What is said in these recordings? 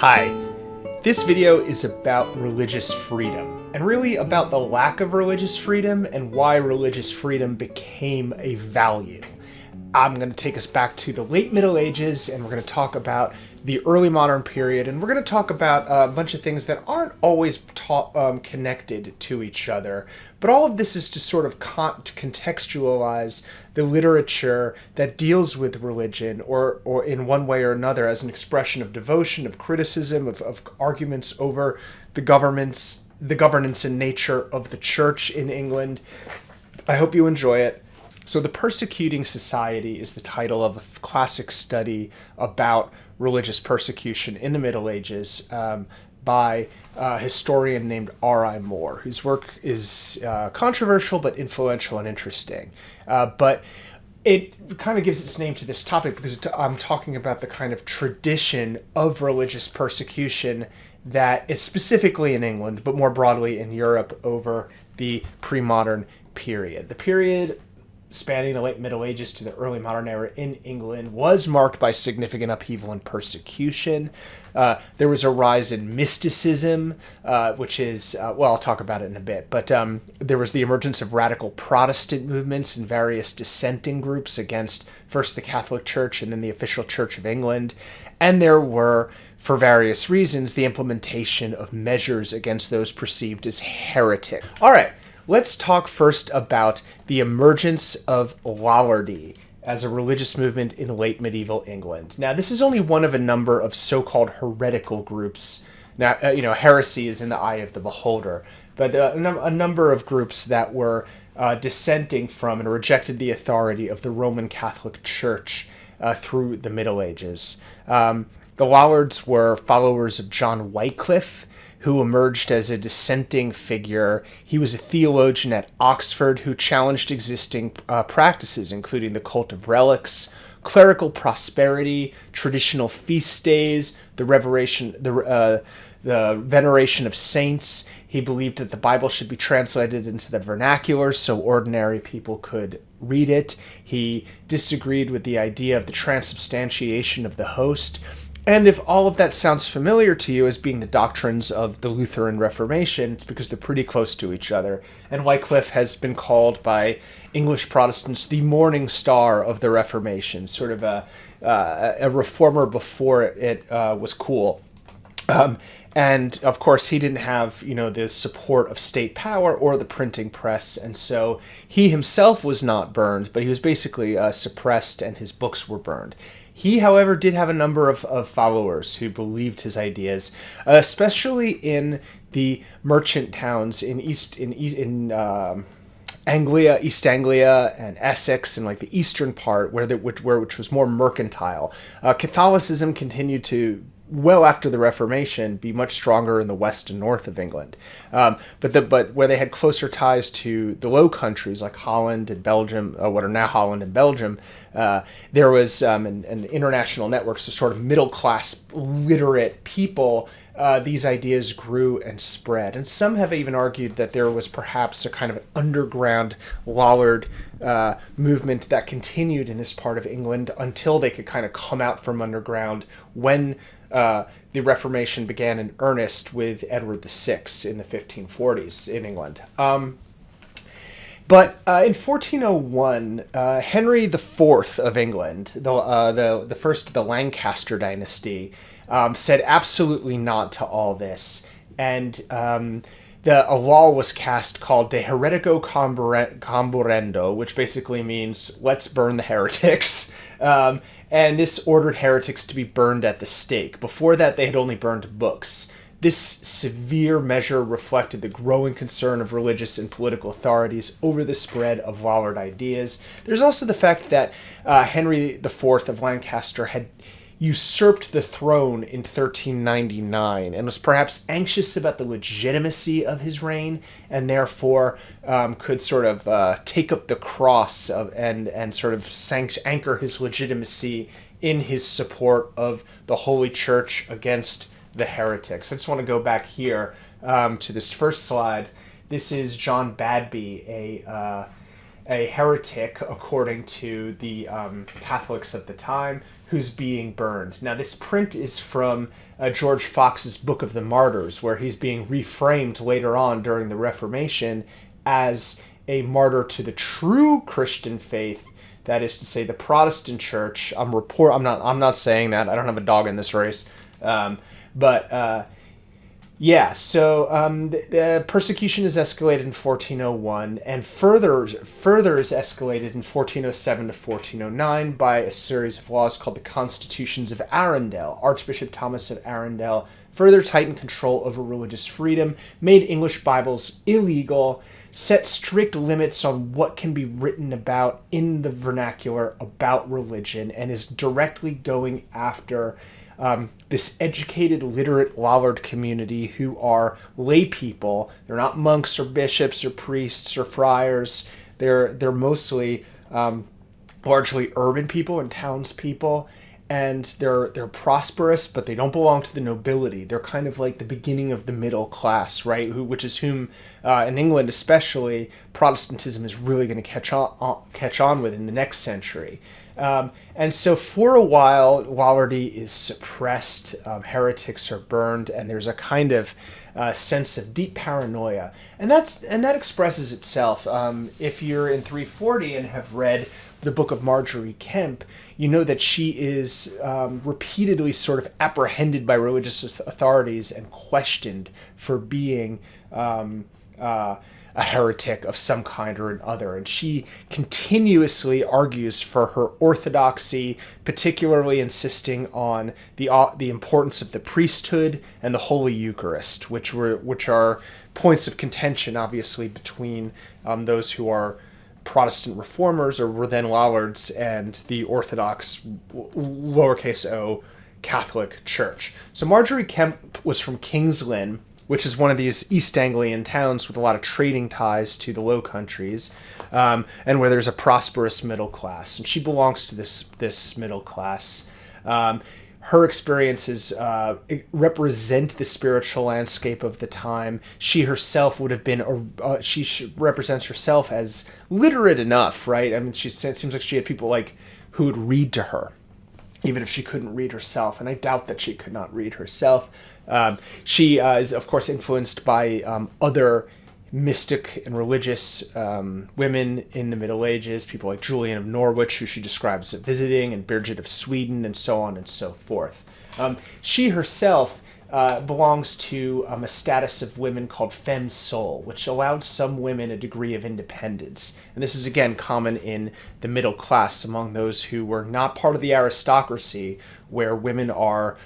Hi, this video is about religious freedom, and really about the lack of religious freedom and why religious freedom became a value. I'm going to take us back to the late Middle Ages, and we're going to talk about the early modern period, and we're going to talk about a bunch of things that aren't always connected to each other. But all of this is to sort of contextualize the literature that deals with religion, or in one way or another, as an expression of devotion, of criticism, of arguments over the governance and nature of the church in England. I hope you enjoy it. So The Persecuting Society is the title of a classic study about religious persecution in the Middle Ages by a historian named R.I. Moore, whose work is controversial but influential and interesting. But it kind of gives its name to this topic because I'm talking about the kind of tradition of religious persecution that is specifically in England, but more broadly in Europe over the pre-modern period. The period spanning the late Middle Ages to the early modern era in England was marked by significant upheaval and persecution. There was a rise in mysticism, which is, I'll talk about it in a bit, but there was the emergence of radical Protestant movements and various dissenting groups against first the Catholic Church and then the official Church of England. And there were, for various reasons, the implementation of measures against those perceived as heretic. All right. Let's talk first about the emergence of Lollardy as a religious movement in late medieval England. Now, this is only one of a number of so-called heretical groups. Now, heresy is in the eye of the beholder, but a number of groups that were dissenting from and rejected the authority of the Roman Catholic Church through the Middle Ages. The Lollards were followers of John Wycliffe, who emerged as a dissenting figure. He was a theologian at Oxford who challenged existing practices, including the cult of relics, clerical prosperity, traditional feast days, the veneration of saints. He believed that the Bible should be translated into the vernacular so ordinary people could read it. He disagreed with the idea of the transubstantiation of the host. And if all of that sounds familiar to you as being the doctrines of the Lutheran Reformation, it's because they're pretty close to each other. And Wycliffe has been called by English Protestants the morning star of the Reformation, sort of a reformer before it was cool. And of course, he didn't have, the support of state power or the printing press, and so he himself was not burned, but he was basically suppressed, and his books were burned. He, however, did have a number of followers who believed his ideas, especially in the merchant towns in East Anglia, and Essex, and like the eastern part, which was more mercantile. Catholicism continued to, well after the Reformation, be much stronger in the west and north of England. But where they had closer ties to the Low Countries, like Holland and Belgium, what are now Holland and Belgium, there was an international networks of sort of middle-class literate people. These ideas grew and spread. And some have even argued that there was perhaps a kind of an underground Lollard movement that continued in this part of England until they could kind of come out from underground when the Reformation began in earnest with Edward VI in the 1540s in England. But in 1401, Henry IV of England, the first of the Lancaster dynasty, said absolutely not to all this, and a law was cast called De Heretico Comburendo, which basically means let's burn the heretics. And this ordered heretics to be burned at the stake. Before that, they had only burned books. This severe measure reflected the growing concern of religious and political authorities over the spread of Lollard ideas. There's also the fact that Henry IV of Lancaster had usurped the throne in 1399 and was perhaps anxious about the legitimacy of his reign, and therefore could sort of take up the cross and sort of anchor his legitimacy in his support of the Holy Church against the heretics. I just want to go back here to this first slide. This is John Badby, a heretic according to the Catholics at the time, who's being burned. Now, this print is from George Fox's Book of the Martyrs, where he's being reframed later on during the Reformation as a martyr to the true Christian faith. That is to say, the Protestant Church. I'm not saying that. I don't have a dog in this race. The persecution is escalated in 1401, and further is escalated in 1407 to 1409 by a series of laws called the Constitutions of Arundel. Archbishop Thomas of Arundel further tightened control over religious freedom, made English Bibles illegal, set strict limits on what can be written about in the vernacular about religion, and is directly going after this educated, literate Lollard community who are lay people. They're not monks or bishops or priests or friars. They're mostly largely urban people and townspeople, and they're prosperous, but they don't belong to the nobility. They're kind of like the beginning of the middle class, right? Which is whom in England especially Protestantism is really going to catch on with in the next century. And so for a while, Lollardy is suppressed, heretics are burned, and there's a kind of sense of deep paranoia. And that expresses itself. If you're in 340 and have read the book of Marjorie Kemp, you know that she is repeatedly sort of apprehended by religious authorities and questioned for being a heretic of some kind or another, and she continuously argues for her orthodoxy, particularly insisting on the importance of the priesthood and the Holy Eucharist, which are points of contention, obviously, between those who are Protestant reformers, or were then Lollards, and the Orthodox lowercase o Catholic Church. So Marjorie Kemp was from King's Lynn, which is one of these East Anglian towns with a lot of trading ties to the Low Countries, and where there's a prosperous middle class. And she belongs to this middle class. Her experiences represent the spiritual landscape of the time. She herself would have been, she represents herself as literate enough, right? I mean, it seems like she had people like who would read to her, even if she couldn't read herself. And I doubt that she could not read herself. She is, of course, influenced by other mystic and religious women in the Middle Ages, people like Julian of Norwich, who she describes as visiting, and Birgit of Sweden, and so on and so forth. She herself belongs to a status of women called femme sole, which allowed some women a degree of independence. And this is, again, common in the middle class among those who were not part of the aristocracy, where women are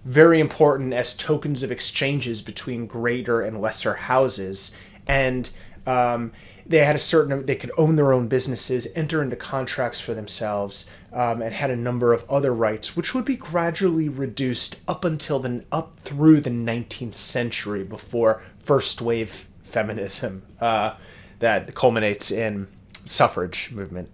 very important as tokens of exchanges between greater and lesser houses. And they could own their own businesses, enter into contracts for themselves, and had a number of other rights, which would be gradually reduced up through the 19th century, before first wave feminism that culminates in suffrage movement.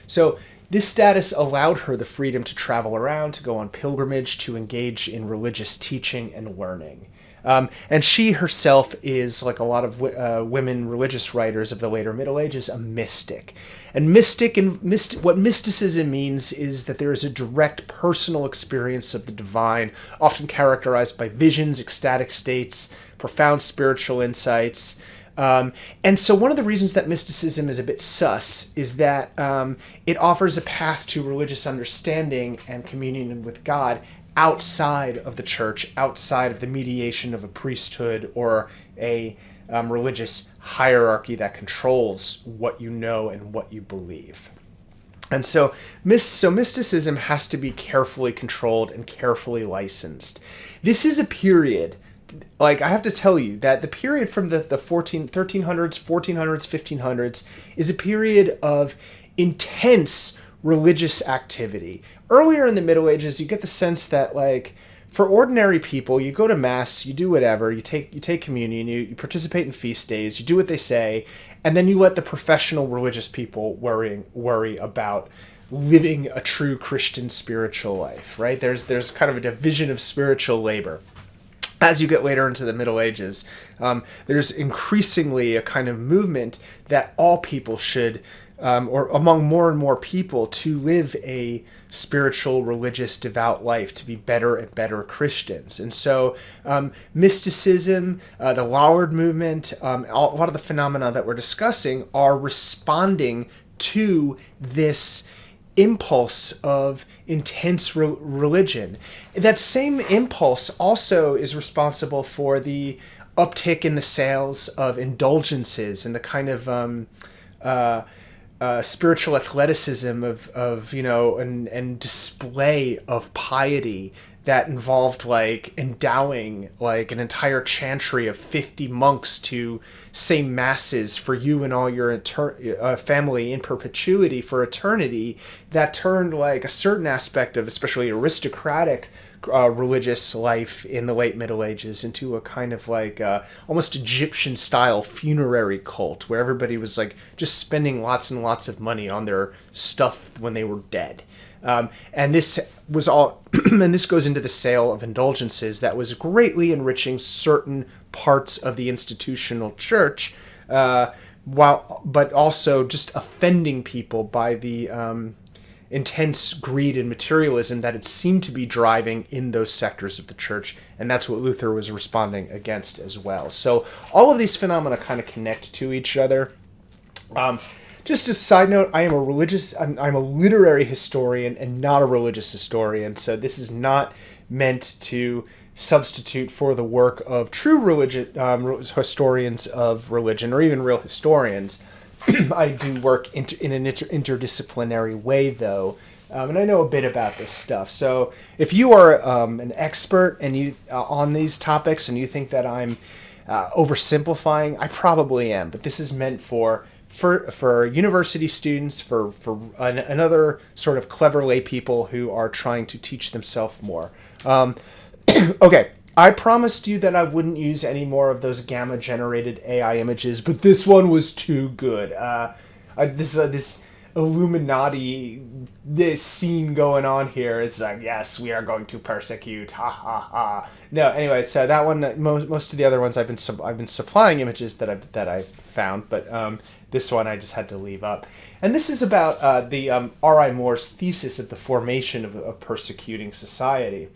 So this status allowed her the freedom to travel around, to go on pilgrimage, to engage in religious teaching and learning. And she herself is, like a lot of women religious writers of the later Middle Ages, a mystic. And what mysticism means is that there is a direct personal experience of the divine, often characterized by visions, ecstatic states, profound spiritual insights. And so one of the reasons that mysticism is a bit sus is that it offers a path to religious understanding and communion with God outside of the church, outside of the mediation of a priesthood or a religious hierarchy that controls what you know and what you believe. And so mysticism has to be carefully controlled and carefully licensed. This is a period, like, I have to tell you that the period from the 1300s, 1400s, 1500s is a period of intense religious activity. Earlier in the Middle Ages, you get the sense that, like, for ordinary people, you go to mass, you do whatever, you take communion, you participate in feast days, you do what they say, and then you let the professional religious people worry about living a true Christian spiritual life, right? There's kind of a division of spiritual labor. As you get later into the Middle Ages, there's increasingly a kind of movement that all people should or among more and more people to live a spiritual, religious, devout life, to be better and better Christians. And so mysticism, the Lollardy movement, a lot of the phenomena that we're discussing are responding to this impulse of intense religion. That same impulse also is responsible for the uptick in the sales of indulgences and the kind of spiritual athleticism of and display of piety that involved like endowing like an entire chantry of 50 monks to say masses for you and all your family in perpetuity for eternity, that turned like a certain aspect of especially aristocratic religious life in the late Middle Ages into a kind of like almost Egyptian style funerary cult where everybody was like just spending lots and lots of money on their stuff when they were dead. And this was all, and this goes into the sale of indulgences that was greatly enriching certain parts of the institutional church, but also just offending people by the intense greed and materialism that it seemed to be driving in those sectors of the church, and that's what Luther was responding against as well. So all of these phenomena kind of connect to each other. Just a side note, I'm a literary historian and not a religious historian, so this is not meant to substitute for the work of true historians of religion, or even real historians. I do work in an interdisciplinary way, though, and I know a bit about this stuff. So if you are an expert and you on these topics and you think that I'm oversimplifying, I probably am, but this is meant for university students, for another sort of clever lay people who are trying to teach themselves more. Okay, I promised you that I wouldn't use any more of those gamma-generated AI images, but this one was too good. This Illuminati, this scene going on here is like, yes, we are going to persecute, ha ha ha. No, anyway, so that one, most of the other ones I've been supplying images that I've found, but this one I just had to leave up. And this is about the R.I. Moore's thesis of the formation of a persecuting society.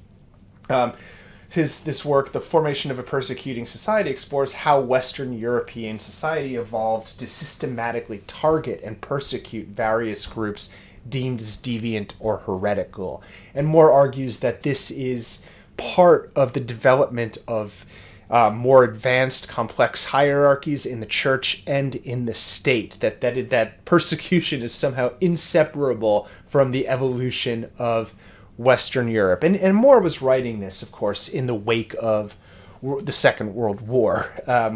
This work, The Formation of a Persecuting Society, explores how Western European society evolved to systematically target and persecute various groups deemed as deviant or heretical. And Moore argues that this is part of the development of more advanced, complex hierarchies in the church and in the state. That persecution is somehow inseparable from the evolution of Western Europe. And Moore was writing this, of course, in the wake of the Second World War,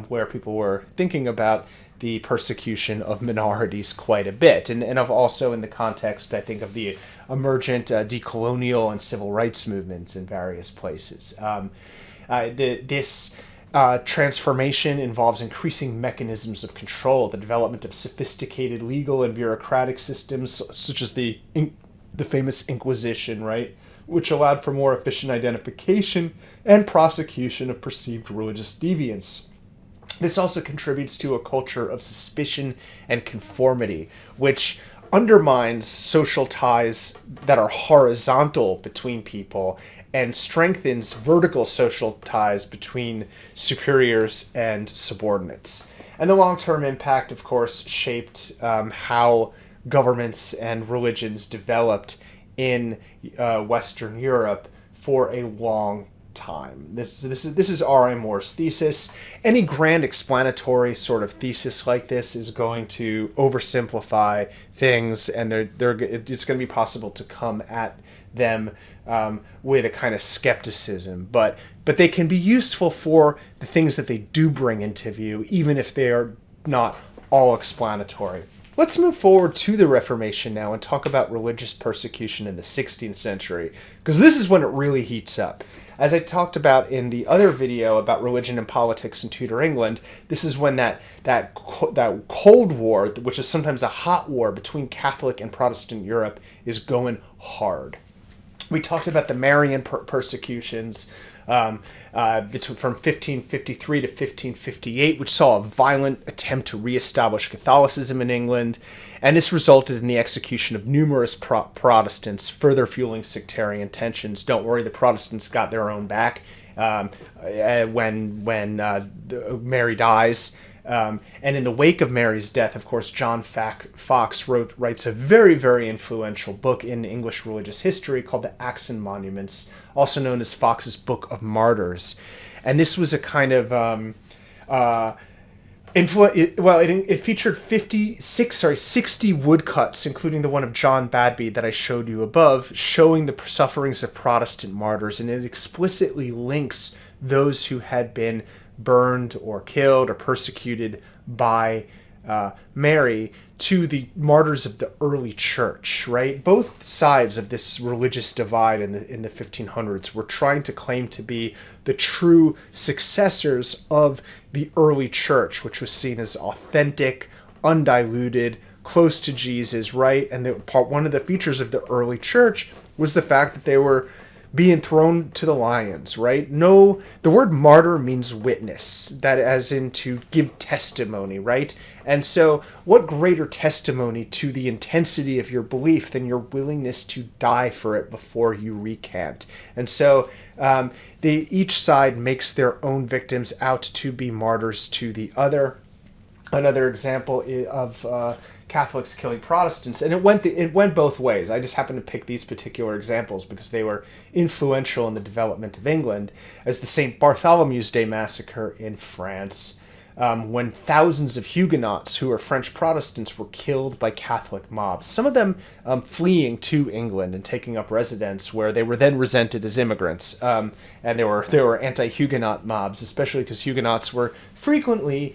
where people were thinking about the persecution of minorities quite a bit. And of also in the context, I think, of the emergent decolonial and civil rights movements in various places. This transformation involves increasing mechanisms of control, the development of sophisticated legal and bureaucratic systems, such as the famous Inquisition, right, which allowed for more efficient identification and prosecution of perceived religious deviance. This also contributes to a culture of suspicion and conformity, which undermines social ties that are horizontal between people and strengthens vertical social ties between superiors and subordinates. And the long-term impact, of course, shaped how governments and religions developed in Western Europe for a long time. This is R.I. Moore's thesis. Any grand explanatory sort of thesis like this is going to oversimplify things, and it's going to be possible to come at them with a kind of skepticism, but they can be useful for the things that they do bring into view, even if they are not all explanatory. Let's move forward to the Reformation now and talk about religious persecution in the 16th century, because this is when it really heats up. As I talked about in the other video about religion and politics in Tudor England, this is when that Cold War, which is sometimes a hot war between Catholic and Protestant Europe, is going hard. We talked about the Marian persecutions from 1553 to 1558, which saw a violent attempt to reestablish Catholicism in England, and this resulted in the execution of numerous Protestants, further fueling sectarian tensions. Don't worry, the Protestants got their own back when Mary dies. And in the wake of Mary's death, of course, John Fox writes a very, very influential book in English religious history called The Acts and Monuments, also known as Fox's Book of Martyrs. And this was a kind of it featured 60 woodcuts, including the one of John Badby that I showed you above, showing the sufferings of Protestant martyrs, and it explicitly links those who had been burned or killed or persecuted by Mary to the martyrs of the early church, right? Both sides of this religious divide in the 1500s were trying to claim to be the true successors of the early church, which was seen as authentic, undiluted, close to Jesus, right? And one of the features of the early church was the fact that they were being thrown to the lions, right? No, the word martyr means witness, that as in to give testimony, right? And so what greater testimony to the intensity of your belief than your willingness to die for it before you recant? And so each side makes their own victims out to be martyrs to the other. Another example of Catholics killing Protestants, and it went both ways. I just happened to pick these particular examples because they were influential in the development of England, as the St. Bartholomew's Day massacre in France, when thousands of Huguenots who were French Protestants were killed by Catholic mobs, some of them fleeing to England and taking up residence where they were then resented as immigrants. And there were anti-Huguenot mobs, especially because Huguenots were frequently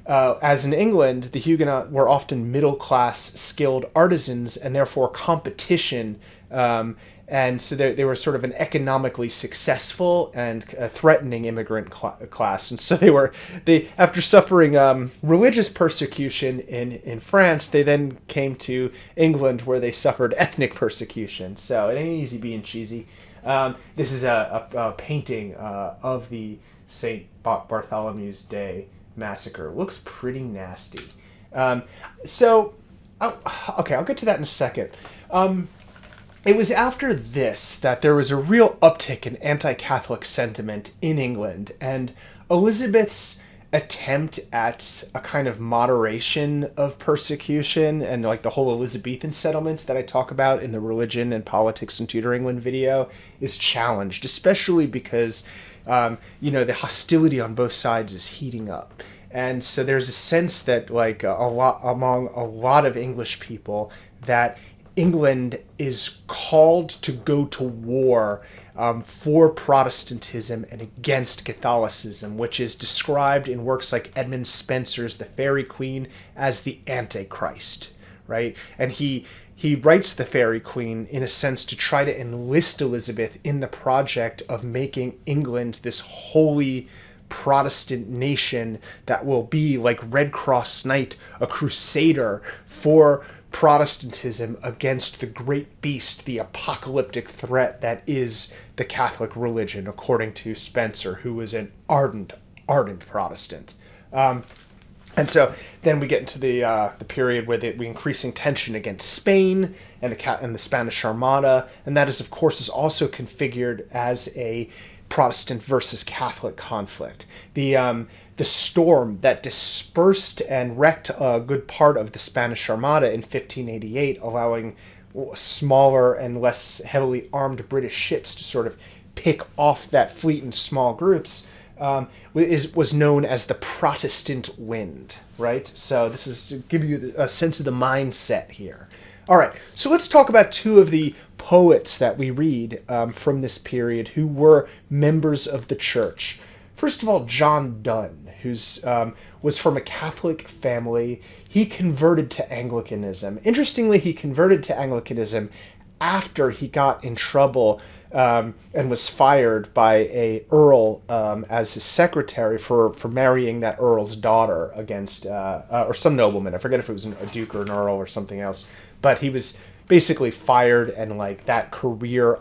as in England, the Huguenots were often middle-class, skilled artisans, and therefore competition. And so they were sort of an economically successful and threatening immigrant class. And so after suffering religious persecution in France, they then came to England where they suffered ethnic persecution. So it ain't easy being cheesy. This is a painting of the St. Bartholomew's Day massacre. Looks pretty nasty. Okay, I'll get to that in a second. It was after this that there was a real uptick in anti-Catholic sentiment in England, and Elizabeth's attempt at a kind of moderation of persecution and like the whole Elizabethan settlement that I talk about in the Religion and Politics in Tudor England video is challenged, especially because the hostility on both sides is heating up. And so there's a sense that among a lot of English people that England is called to go to war for Protestantism and against Catholicism, which is described in works like Edmund Spenser's The Faerie Queen as the Antichrist, right? And he writes The Faerie Queen in a sense to try to enlist Elizabeth in the project of making England this holy Protestant nation that will be like Red Cross Knight, a crusader for Protestantism against the great beast, the apocalyptic threat that is the Catholic religion, according to Spenser, who was an ardent Protestant. And so then we get into the period where we increasing tension against Spain and the Spanish Armada, and that is, of course, also configured as a Protestant versus Catholic conflict. The storm that dispersed and wrecked a good part of the Spanish Armada in 1588, allowing smaller and less heavily armed British ships to sort of pick off that fleet in small groups, was known as the Protestant wind, right? So this is to give you a sense of the mindset here. All right, so let's talk about two of the poets that we read from this period who were members of the church. First of all, John Donne, who was from a Catholic family. He converted to Anglicanism. Interestingly, he converted to Anglicanism after he got in trouble and was fired by a earl as his secretary for marrying that earl's daughter against or some nobleman. I forget if it was a duke or an earl or something else. But he was basically fired, and like that career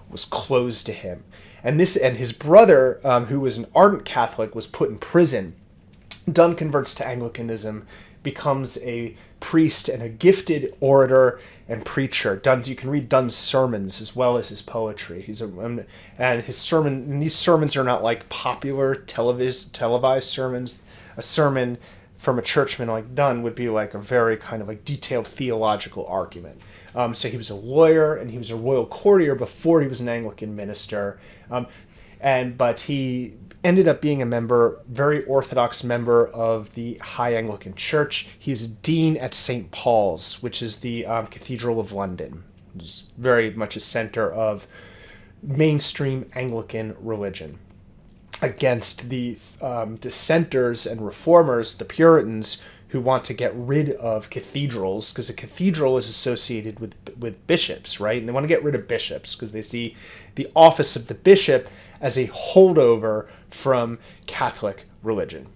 was closed to him. And his brother, who was an ardent Catholic, was put in prison. Donne converts to Anglicanism, becomes a priest and a gifted orator and preacher. You can read Donne's sermons as well as his poetry. And these sermons are not like popular televised sermons. A sermon from a churchman like Donne would be like a very kind of like detailed theological argument. So he was a lawyer and he was a royal courtier before he was an Anglican minister. But he ended up being a very orthodox member of the High Anglican Church. He's a dean at St. Paul's, which is the Cathedral of London. It's very much a center of mainstream Anglican religion. Against the dissenters and reformers, the Puritans, who want to get rid of cathedrals, because a cathedral is associated with bishops, right? And they want to get rid of bishops because they see the office of the bishop as a holdover from Catholic religion.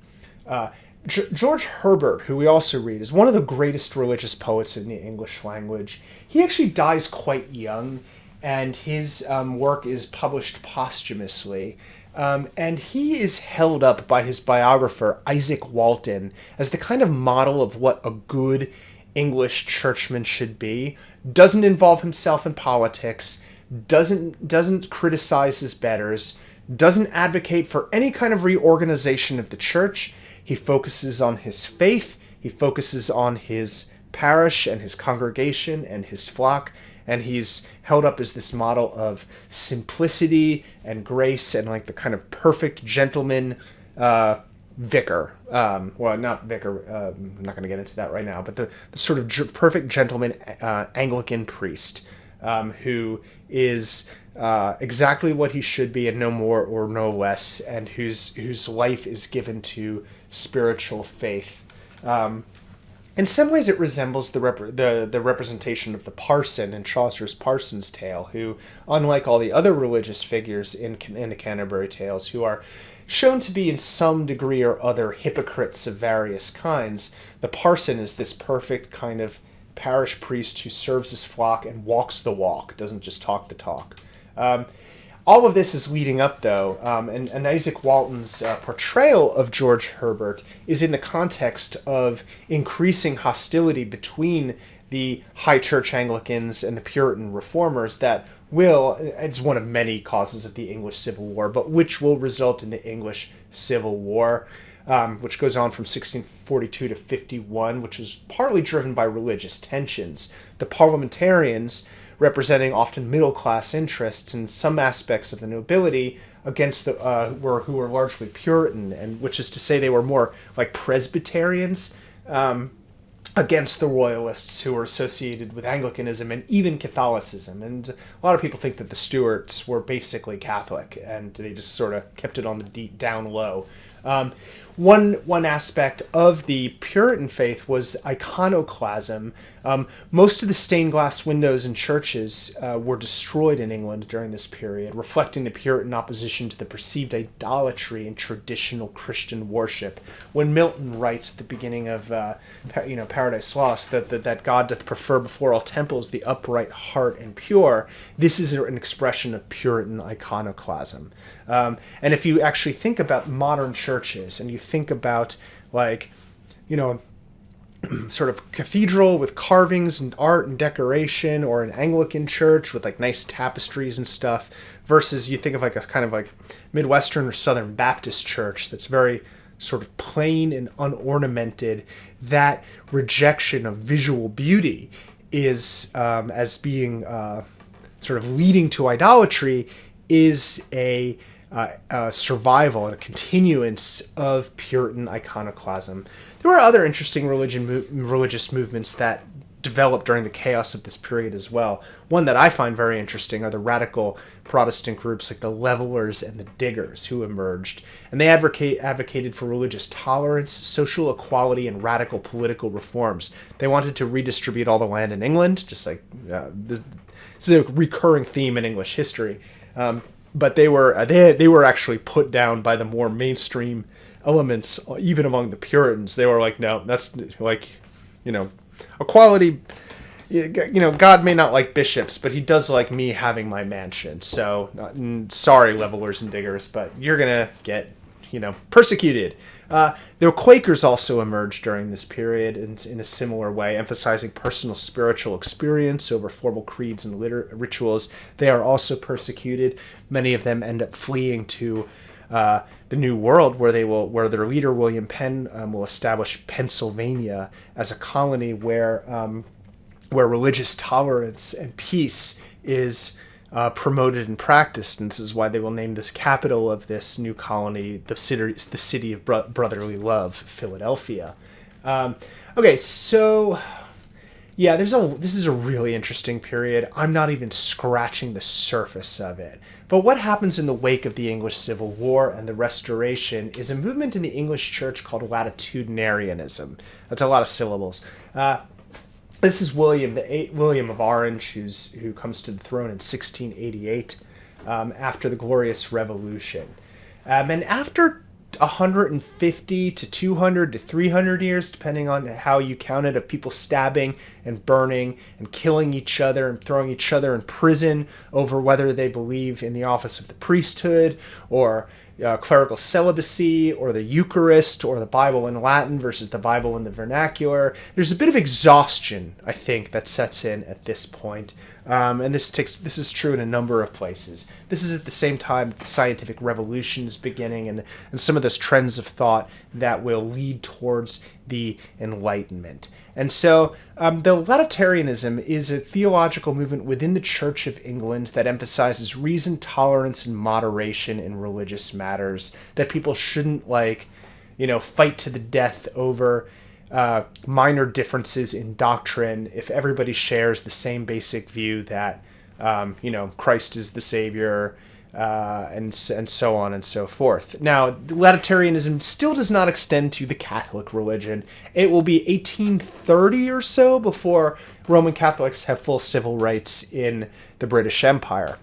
George Herbert, who we also read, is one of the greatest religious poets in the English language. He actually dies quite young, and his work is published posthumously. And he is held up by his biographer, Isaac Walton, as the kind of model of what a good English churchman should be. Doesn't involve himself in politics, doesn't criticize his betters, doesn't advocate for any kind of reorganization of the church. He focuses on his faith, he focuses on his parish and his congregation and his flock, and he's held up as this model of simplicity and grace and like the kind of perfect gentleman vicar. Well, not vicar, I'm not going to get into that right now, but the sort of perfect gentleman Anglican priest who is exactly what he should be and no more or no less, and whose life is given to spiritual faith. In some ways, it resembles the representation of the parson in Chaucer's Parson's Tale, who, unlike all the other religious figures in the Canterbury Tales, who are shown to be in some degree or other hypocrites of various kinds, the parson is this perfect kind of parish priest who serves his flock and walks the walk, doesn't just talk the talk. All of this is leading up, though, and Isaac Walton's portrayal of George Herbert is in the context of increasing hostility between the High Church Anglicans and the Puritan Reformers that it's one of many causes of the English Civil War, but which will result in the English Civil War, which goes on from 1642 to 51, which was partly driven by religious tensions. The parliamentarians, representing often middle-class interests and some aspects of the nobility, against who were largely Puritan, and which is to say they were more like Presbyterians, against the Royalists, who were associated with Anglicanism and even Catholicism. And a lot of people think that the Stuarts were basically Catholic, and they just sort of kept it on the down low. One aspect of the Puritan faith was iconoclasm. Most of the stained glass windows in churches were destroyed in England during this period, reflecting the Puritan opposition to the perceived idolatry in traditional Christian worship. When Milton writes at the beginning of Paradise Lost that God doth prefer before all temples the upright heart and pure, this is an expression of Puritan iconoclasm. And if you actually think about modern churches and you think about sort of cathedral with carvings and art and decoration, or an Anglican church with like nice tapestries and stuff, versus you think of like a kind of like Midwestern or Southern Baptist church that's very sort of plain and unornamented, that rejection of visual beauty is as being sort of leading to idolatry is a survival and a continuance of Puritan iconoclasm. There were other interesting religious movements that developed during the chaos of this period as well. One that I find very interesting are the radical Protestant groups like the Levelers and the Diggers, who emerged. And they advocated for religious tolerance, social equality, and radical political reforms. They wanted to redistribute all the land in England, just like this is a recurring theme in English history. But they were actually put down by the more mainstream elements, even among the Puritans. They were like, no, that's like, equality. God may not like bishops, but he does like me having my mansion. So, sorry, levelers and diggers, but you're going to get, persecuted. The Quakers also emerged during this period in a similar way, emphasizing personal spiritual experience over formal creeds and rituals. They are also persecuted. Many of them end up fleeing to the New World, where their leader William Penn will establish Pennsylvania as a colony where religious tolerance and peace is promoted and practiced, and this is why they will name this capital of this new colony the city of brotherly love, Philadelphia. Okay, so yeah, this is a really interesting period. I'm not even scratching the surface of it. But what happens in the wake of the English Civil War and the Restoration is a movement in the English church called Latitudinarianism. That's a lot of syllables. This is William of Orange, who comes to the throne in 1688 after the Glorious Revolution. And after 150 to 200 to 300 years, depending on how you count it, of people stabbing and burning and killing each other and throwing each other in prison over whether they believe in the office of the priesthood or clerical celibacy or the Eucharist or the Bible in Latin versus the Bible in the vernacular. There's a bit of exhaustion, I think, that sets in at this point. And this is true in a number of places. This is at the same time that the scientific revolution is beginning and some of those trends of thought that will lead towards the Enlightenment. And so the Latitudinarianism is a theological movement within the Church of England that emphasizes reason, tolerance, and moderation in religious matters, that people shouldn't fight to the death over minor differences in doctrine if everybody shares the same basic view that Christ is the Savior, and so on and so forth. Now, Latitudinarianism still does not extend to the Catholic religion. It will be 1830 or so before Roman Catholics have full civil rights in the British Empire.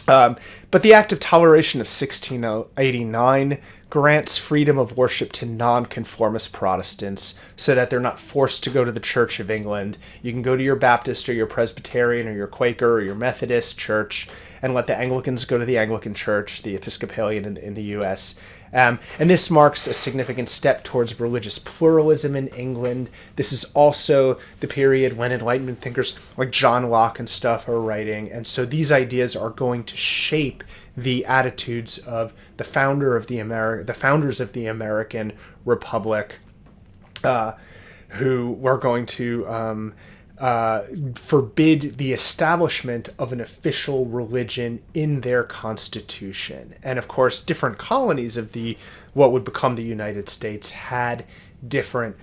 But the Act of Toleration of 1689 grants freedom of worship to nonconformist Protestants so that they're not forced to go to the Church of England. You can go to your Baptist or your Presbyterian or your Quaker or your Methodist church and let the Anglicans go to the Anglican Church, the Episcopalian in the U.S. And this marks a significant step towards religious pluralism in England. This is also the period when Enlightenment thinkers like John Locke and stuff are writing, and so these ideas are going to shape the attitudes of the founders of the American Republic, who were going to forbid the establishment of an official religion in their constitution. And of course, different colonies of what would become the United States had different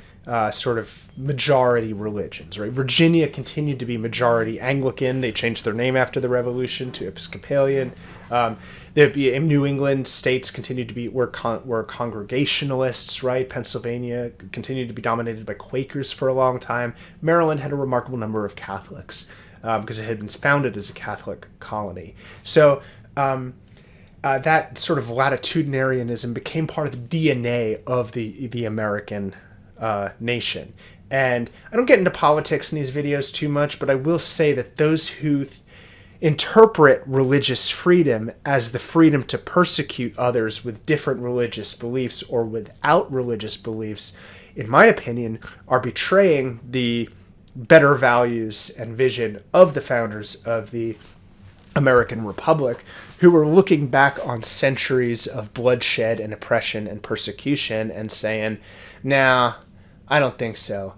sort of majority religions, right? Virginia continued to be majority Anglican. They changed their name after the Revolution to Episcopalian. There'd be in New England, states continued to be were Congregationalists, right? Pennsylvania continued to be dominated by Quakers for a long time. Maryland had a remarkable number of Catholics because it had been founded as a Catholic colony. So that sort of latitudinarianism became part of the DNA of the American nation. And I don't get into politics in these videos too much, but I will say that those who interpret religious freedom as the freedom to persecute others with different religious beliefs or without religious beliefs, in my opinion, are betraying the better values and vision of the founders of the American Republic, who were looking back on centuries of bloodshed and oppression and persecution and saying, nah, I don't think so.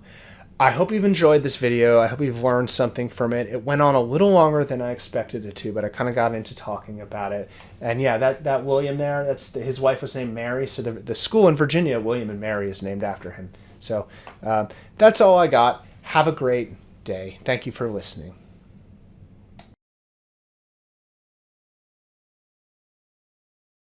I hope you've enjoyed this video. I hope you've learned something from it. It went on a little longer than I expected it to, but I kind of got into talking about it. And yeah, that William there, his wife was named Mary, so the school in Virginia, William and Mary, is named after him. So that's all I got. Have a great day. Thank you for listening.